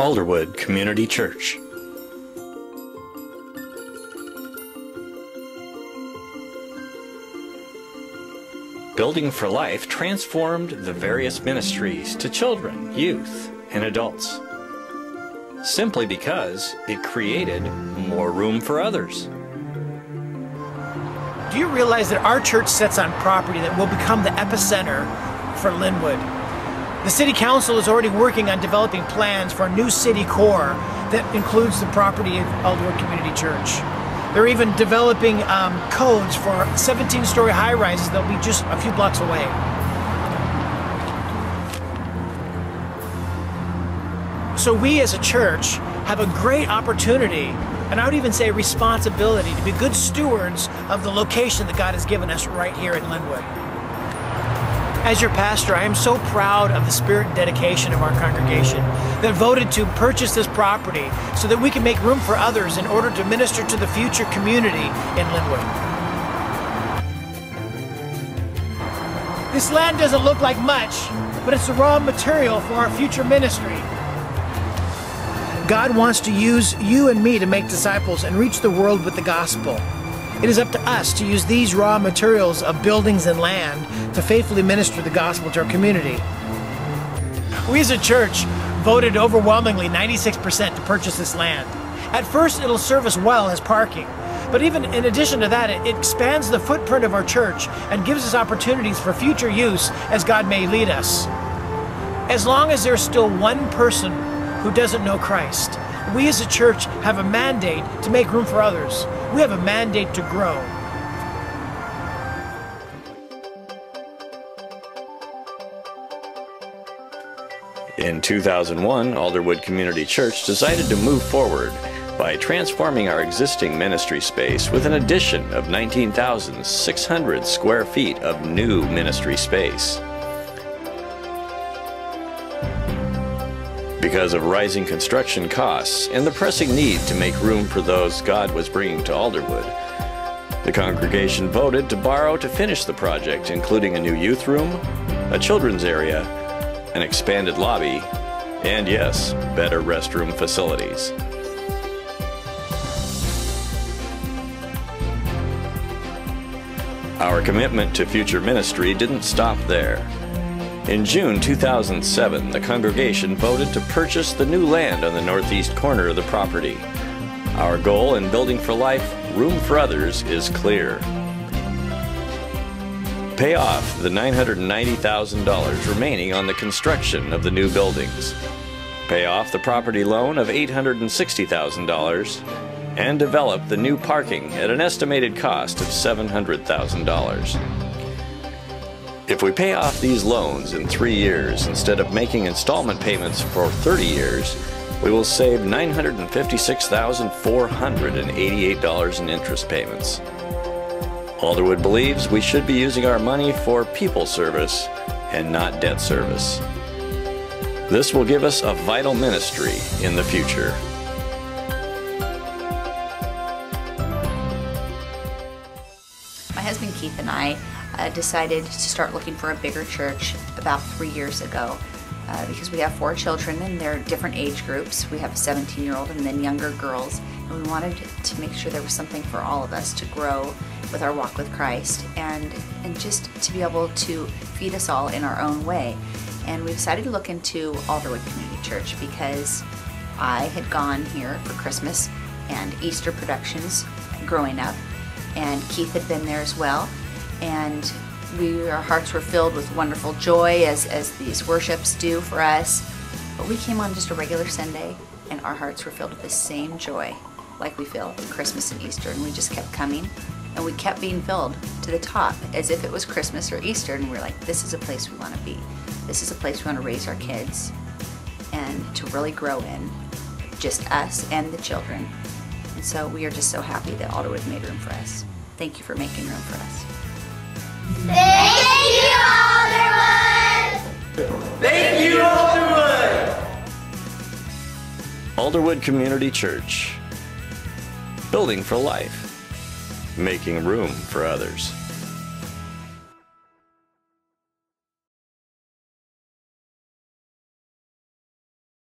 Alderwood Community Church. Building for Life transformed the various ministries to children, youth, and adults, simply because it created more room for others. Do you realize that our church sits on property that will become the epicenter for Lynnwood? The City Council is already working on developing plans for a new city core that includes the property of Alderwood Community Church. They're even developing codes for 17-story high-rises that'll be just a few blocks away. So we as a church have a great opportunity, and I would even say responsibility, to be good stewards of the location that God has given us right here in Lynnwood. As your pastor, I am so proud of the spirit and dedication of our congregation that voted to purchase this property so that we can make room for others in order to minister to the future community in Lynnwood. This land doesn't look like much, but it's the raw material for our future ministry. God wants to use you and me to make disciples and reach the world with the gospel. It is up to us to use these raw materials of buildings and land to faithfully minister the gospel to our community. We as a church voted overwhelmingly 96% to purchase this land. At first, it'll serve us well as parking, but even in addition to that, it expands the footprint of our church and gives us opportunities for future use as God may lead us. As long as there's still one person who doesn't know Christ, we as a church have a mandate to make room for others. We have a mandate to grow. In 2001, Alderwood Community Church decided to move forward by transforming our existing ministry space with an addition of 19,600 square feet of new ministry space. Because of rising construction costs and the pressing need to make room for those God was bringing to Alderwood, the congregation voted to borrow to finish the project, including a new youth room, a children's area, an expanded lobby, and yes, better restroom facilities. Our commitment to future ministry didn't stop there. In June 2007, the congregation voted to purchase the new land on the northeast corner of the property. Our goal in Building for Life, Room for Others, is clear. Pay off the $990,000 remaining on the construction of the new buildings. Pay off the property loan of $860,000 and develop the new parking at an estimated cost of $700,000. If we pay off these loans in 3 years instead of making installment payments for 30 years, we will save $956,488 in interest payments. Alderwood believes we should be using our money for people service and not debt service. This will give us a vital ministry in the future. My husband Keith and I decided to start looking for a bigger church about 3 years ago because we have 4 children and they're different age groups. We have a 17-year-old and then younger girls, and we wanted to make sure there was something for all of us to grow with our walk with Christ and just to be able to feed us all in our own way. And we decided to look into Alderwood Community Church because I had gone here for Christmas and Easter productions growing up, and Keith had been there as well. And our hearts were filled with wonderful joy as these worships do for us. But we came on just a regular Sunday and our hearts were filled with the same joy like we feel at Christmas and Easter. And we just kept coming and we kept being filled to the top as if it was Christmas or Easter. And we're like, this is a place we want to be. This is a place we want to raise our kids and to really grow in, just us and the children. And so we are just so happy that Alderwood made room for us. Thank you for making room for us. Thank you, Alderwood! Thank you, Alderwood! Alderwood Community Church. Building for Life. Making room for others.